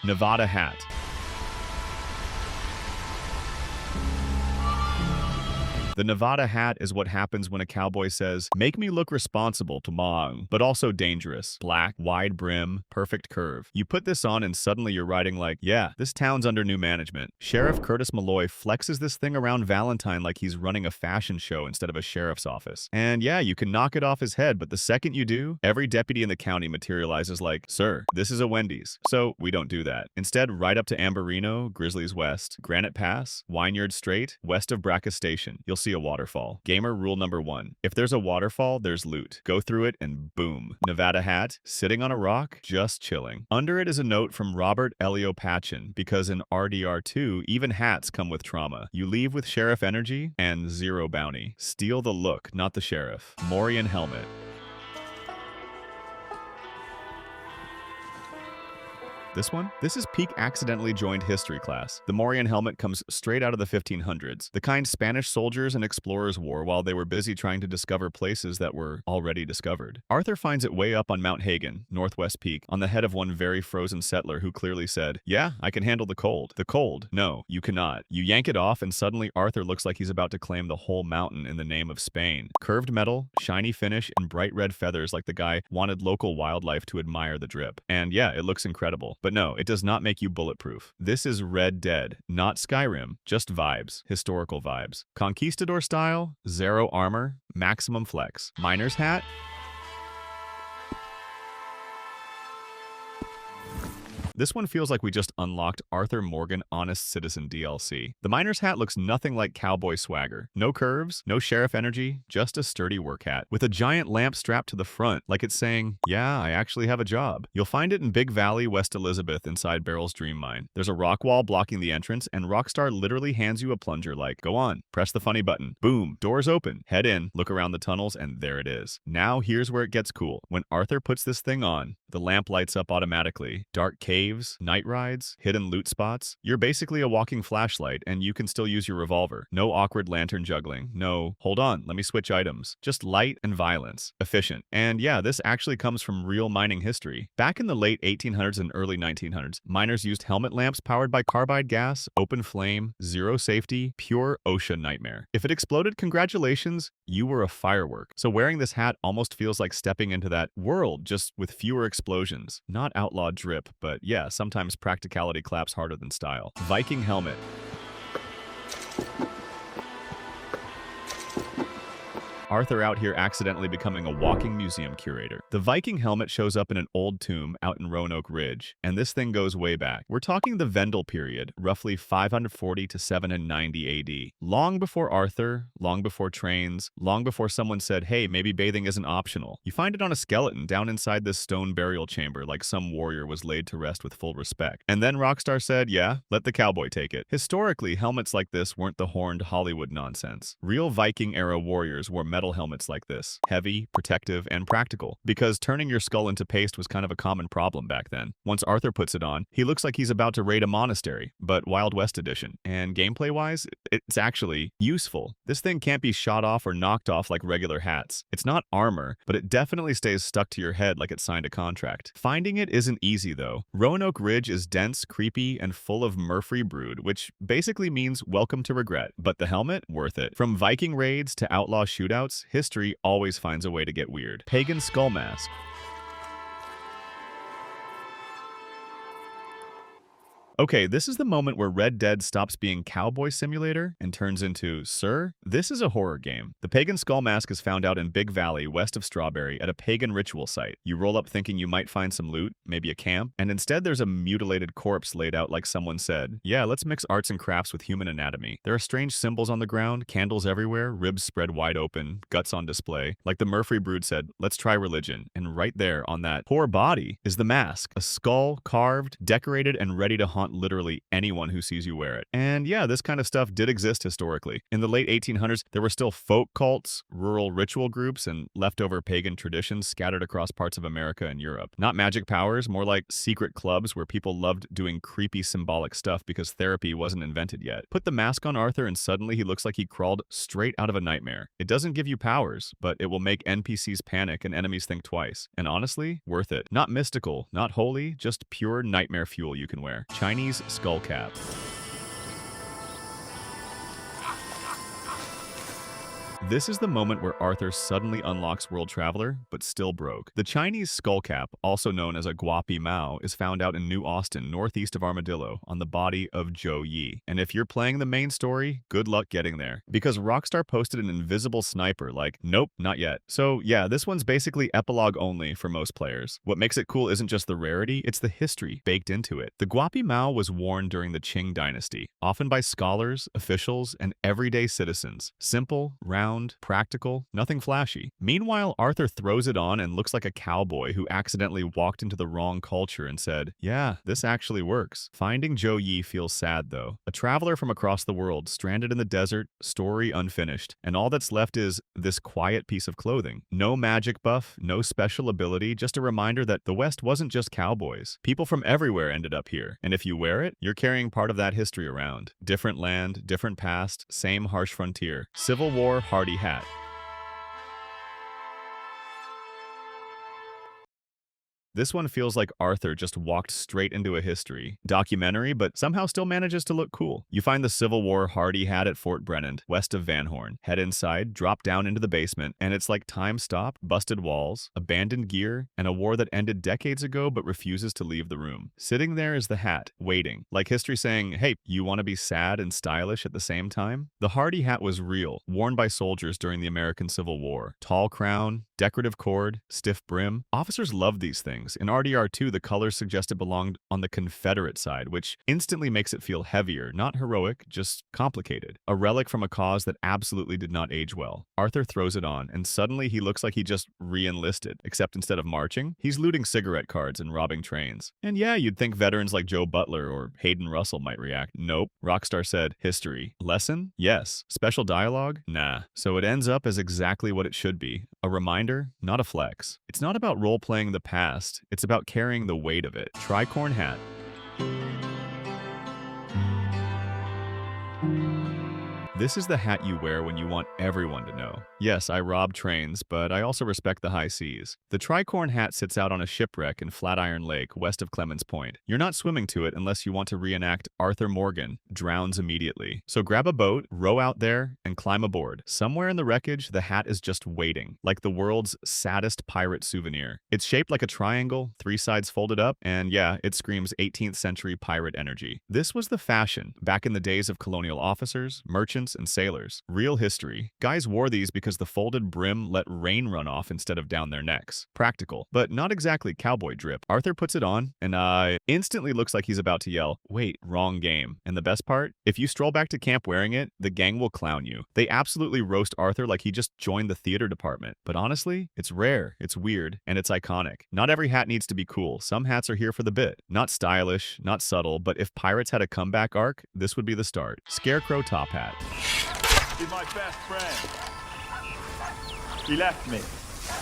Nevada Hat. The Nevada Hat is what happens when a cowboy says, "Make me look responsible to mom, but also dangerous." Black, wide brim, perfect curve. You put this on and suddenly you're riding like, yeah, this town's under new management. Sheriff Curtis Malloy flexes this thing around Valentine like he's running a fashion show instead of a sheriff's office. And yeah, you can knock it off his head, but the second you do, every deputy in the county materializes like, "Sir, this is a Wendy's." So we don't do that. Instead, right up to Amberino, Grizzlies West, Granite Pass, Wynyard Strait, west of Bracca Station, you'll see a waterfall. Gamer rule number 1. If there's a waterfall, there's loot. Go through it and boom. Nevada Hat, sitting on a rock, just chilling. Under it is a note from Robert Elio Patchen, because in RDR2, even hats come with trauma. You leave with sheriff energy and 0 bounty. Steal the look, not the sheriff. Morion Helmet. This one? This is peak accidentally joined history class. The Morion helmet comes straight out of the 1500s, the kind Spanish soldiers and explorers wore while they were busy trying to discover places that were already discovered. Arthur finds it way up on Mount Hagen, Northwest Peak, on the head of one very frozen settler who clearly said, "Yeah, I can handle the cold." The cold? No, you cannot. You yank it off and suddenly Arthur looks like he's about to claim the whole mountain in the name of Spain. Curved metal, shiny finish, and bright red feathers like the guy wanted local wildlife to admire the drip. And yeah, it looks incredible. But no, it does not make you bulletproof. This is Red Dead, not Skyrim, just vibes, historical vibes. Conquistador style, zero armor, maximum flex. Miner's hat. This one feels like we just unlocked Arthur Morgan Honest Citizen DLC. The miner's hat looks nothing like cowboy swagger. No curves, no sheriff energy, just a sturdy work hat. With a giant lamp strapped to the front, like it's saying, "Yeah, I actually have a job." You'll find it in Big Valley, West Elizabeth, inside Barrel's Dream Mine. There's a rock wall blocking the entrance, and Rockstar literally hands you a plunger like, "Go on, press the funny button." Boom, doors open. Head in, look around the tunnels, and there it is. Now here's where it gets cool. When Arthur puts this thing on, the lamp lights up automatically. Dark caves, night rides, hidden loot spots. You're basically a walking flashlight, and you can still use your revolver. No awkward lantern juggling. No, hold on, let me switch items. Just light and violence. Efficient. And yeah, this actually comes from real mining history. Back in the late 1800s and early 1900s, miners used helmet lamps powered by carbide gas, open flame, zero safety, pure OSHA nightmare. If it exploded, congratulations, you were a firework. So wearing this hat almost feels like stepping into that world, just with fewer explosions. Not outlaw drip, but yeah, sometimes practicality claps harder than style. Viking Helmet. Arthur out here accidentally becoming a walking museum curator. The Viking helmet shows up in an old tomb out in Roanoke Ridge, and this thing goes way back. We're talking the Vendel period, roughly 540 to 790 AD. Long before Arthur, long before trains, long before someone said, "Hey, maybe bathing isn't optional." You find it on a skeleton down inside this stone burial chamber like some warrior was laid to rest with full respect. And then Rockstar said, "Yeah, let the cowboy take it." Historically, helmets like this weren't the horned Hollywood nonsense. Real Viking-era warriors wore metal helmets like this, heavy, protective, and practical, because turning your skull into paste was kind of a common problem back then. Once Arthur puts it on, he looks like he's about to raid a monastery, but Wild West edition. And gameplay-wise, it's actually useful. This thing can't be shot off or knocked off like regular hats. It's not armor, but it definitely stays stuck to your head like it signed a contract. Finding it isn't easy though. Roanoke Ridge is dense, creepy, and full of Murphy brood, which basically means welcome to regret. But the helmet, worth it. From Viking raids to outlaw shootouts, history always finds a way to get weird. Pagan skull mask. Okay, this is the moment where Red Dead stops being Cowboy Simulator and turns into, "Sir, this is a horror game." The Pagan Skull Mask is found out in Big Valley, west of Strawberry, at a pagan ritual site. You roll up thinking you might find some loot, maybe a camp, and instead there's a mutilated corpse laid out like someone said, "Yeah, let's mix arts and crafts with human anatomy." There are strange symbols on the ground, candles everywhere, ribs spread wide open, guts on display. Like the Murphy brood said, "Let's try religion." And right there on that poor body is the mask, a skull carved, decorated, and ready to haunt taunt literally anyone who sees you wear it. And yeah, this kind of stuff did exist historically. In the late 1800s, there were still folk cults, rural ritual groups, and leftover pagan traditions scattered across parts of America and Europe. Not magic powers, more like secret clubs where people loved doing creepy symbolic stuff because therapy wasn't invented yet. Put the mask on Arthur and suddenly he looks like he crawled straight out of a nightmare. It doesn't give you powers, but it will make NPCs panic and enemies think twice. And honestly, worth it. Not mystical, not holy, just pure nightmare fuel you can wear. Chinese skull cap. This is the moment where Arthur suddenly unlocks World Traveler, but still broke. The Chinese skull cap, also known as a guapi mao, is found out in New Austin, northeast of Armadillo, on the body of Zhou Yi. And if you're playing the main story, good luck getting there. Because Rockstar posted an invisible sniper like, nope, not yet. So yeah, this one's basically epilogue only for most players. What makes it cool isn't just the rarity, it's the history baked into it. The guapi mao was worn during the Qing dynasty, often by scholars, officials, and everyday citizens. Simple, round, practical, nothing flashy. Meanwhile, Arthur throws it on and looks like a cowboy who accidentally walked into the wrong culture and said, yeah, this actually works. Finding Zhou Yi feels sad though. A traveler from across the world, stranded in the desert, story unfinished, and all that's left is this quiet piece of clothing. No magic buff, no special ability, just a reminder that the West wasn't just cowboys. People from everywhere ended up here, and if you wear it, you're carrying part of that history around. Different land, different past, same harsh frontier. Civil War Hardee Hat. This one feels like Arthur just walked straight into a history documentary, but somehow still manages to look cool. You find the Civil War Hardee Hat at Fort Brennan, west of Van Horn. Head inside, drop down into the basement, and it's like time stopped, busted walls, abandoned gear, and a war that ended decades ago but refuses to leave the room. Sitting there is the hat, waiting, like history saying, hey, you want to be sad and stylish at the same time? The Hardee Hat was real, worn by soldiers during the American Civil War. Tall crown, decorative cord, stiff brim. Officers loved these things. In RDR2, the colors suggest it belonged on the Confederate side, which instantly makes it feel heavier, not heroic, just complicated. A relic from a cause that absolutely did not age well. Arthur throws it on, and suddenly he looks like he just re-enlisted, except instead of marching, he's looting cigarette cards and robbing trains. And yeah, you'd think veterans like Joe Butler or Hayden Russell might react. Nope. Rockstar said, history. Lesson? Yes. Special dialogue? Nah. So it ends up as exactly what it should be. A reminder, not a flex. It's not about role-playing the past, it's about carrying the weight of it. Tricorn Hat. This is the hat you wear when you want everyone to know. Yes, I rob trains, but I also respect the high seas. The Tricorn Hat sits out on a shipwreck in Flatiron Lake, west of Clemens Point. You're not swimming to it unless you want to reenact Arthur Morgan drowns immediately. So grab a boat, row out there, and climb aboard. Somewhere in the wreckage, the hat is just waiting, like the world's saddest pirate souvenir. It's shaped like a triangle, 3 sides folded up, and yeah, it screams 18th century pirate energy. This was the fashion back in the days of colonial officers, merchants, and sailors. Real history. Guys wore these because the folded brim let rain run off instead of down their necks. Practical, but not exactly cowboy drip. Arthur puts it on, and instantly looks like he's about to yell, wait, wrong game. And the best part? If you stroll back to camp wearing it, the gang will clown you. They absolutely roast Arthur like he just joined the theater department. But honestly, it's rare, it's weird, and it's iconic. Not every hat needs to be cool. Some hats are here for the bit. Not stylish, not subtle, but if pirates had a comeback arc, this would be the start. Scarecrow Top Hat. Be my best friend. He left me.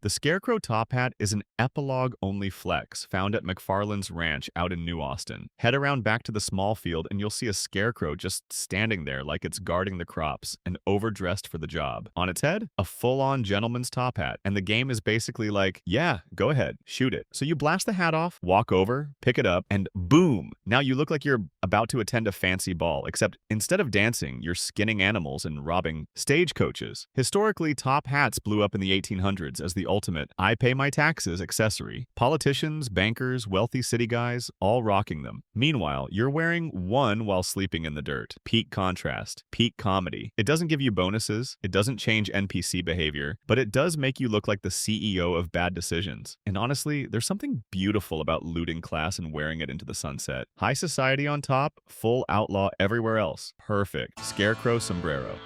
The Scarecrow Top Hat is an epilogue-only flex found at McFarlane's ranch out in New Austin. Head around back to the small field and you'll see a scarecrow just standing there like it's guarding the crops and overdressed for the job. On its head, a full-on gentleman's top hat, and the game is basically like, yeah, go ahead, shoot it. So you blast the hat off, walk over, pick it up, and boom! Now you look like you're about to attend a fancy ball, except instead of dancing, you're skinning animals and robbing stagecoaches. Historically, top hats blew up in the 1800s as the ultimate I pay my taxes accessory. Politicians, bankers, wealthy city guys, all rocking them. Meanwhile, you're wearing one while sleeping in the dirt. Peak contrast, peak comedy. It doesn't give you bonuses, it doesn't change NPC behavior, but it does make you look like the CEO of bad decisions. And honestly, there's something beautiful about looting class and wearing it into the sunset. High society on top, full outlaw everywhere else. Perfect. Scarecrow Sombrero.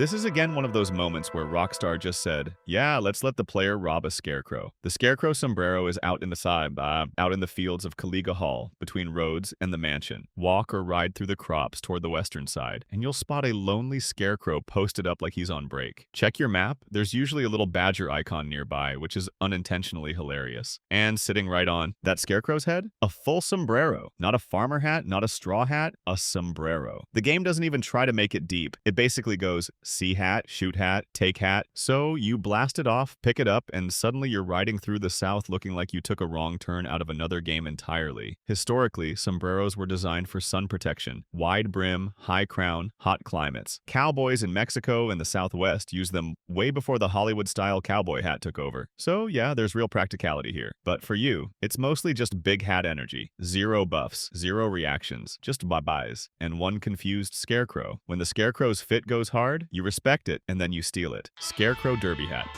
This is again one of those moments where Rockstar just said, yeah, let's let the player rob a Scarecrow. The Scarecrow Sombrero is out in the fields of Caliga Hall, between Rhodes and the mansion. Walk or ride through the crops toward the western side, and you'll spot a lonely Scarecrow posted up like he's on break. Check your map, there's usually a little badger icon nearby, which is unintentionally hilarious. And sitting right on that Scarecrow's head, a full sombrero. Not a farmer hat, not a straw hat, a sombrero. The game doesn't even try to make it deep. It basically goes, see hat, shoot hat, take hat. So you blast it off, pick it up, and suddenly you're riding through the South looking like you took a wrong turn out of another game entirely. Historically, sombreros were designed for sun protection, wide brim, high crown, hot climates. Cowboys in Mexico and the Southwest used them way before the Hollywood-style cowboy hat took over. So yeah, there's real practicality here. But for you, it's mostly just big hat energy. Zero buffs, zero reactions, just bye-byes, and one confused Scarecrow. When the Scarecrow's fit goes hard, you respect it, and then you steal it. Scarecrow Derby Hat.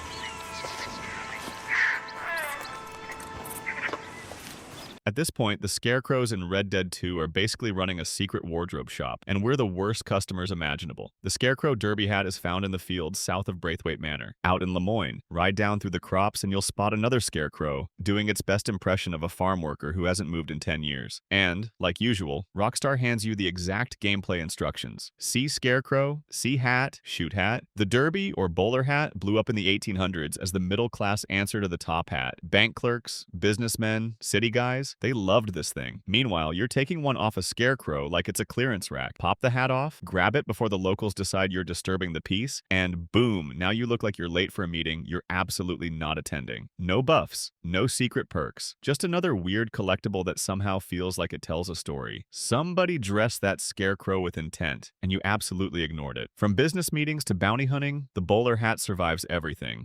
At this point, the Scarecrows in Red Dead 2 are basically running a secret wardrobe shop, and we're the worst customers imaginable. The Scarecrow Derby Hat is found in the fields south of Braithwaite Manor. Out in Lemoyne, ride down through the crops and you'll spot another Scarecrow doing its best impression of a farm worker who hasn't moved in 10 years. And, like usual, Rockstar hands you the exact gameplay instructions. See Scarecrow, see hat, shoot hat. The Derby, or bowler hat, blew up in the 1800s as the middle-class answer to the top hat. Bank clerks, businessmen, city guys, they loved this thing. Meanwhile, you're taking one off a Scarecrow like it's a clearance rack. Pop the hat off, grab it before the locals decide you're disturbing the peace, and boom, now you look like you're late for a meeting you're absolutely not attending. No buffs, no secret perks, just another weird collectible that somehow feels like it tells a story. Somebody dressed that Scarecrow with intent, and you absolutely ignored it. From business meetings to bounty hunting, the bowler hat survives everything.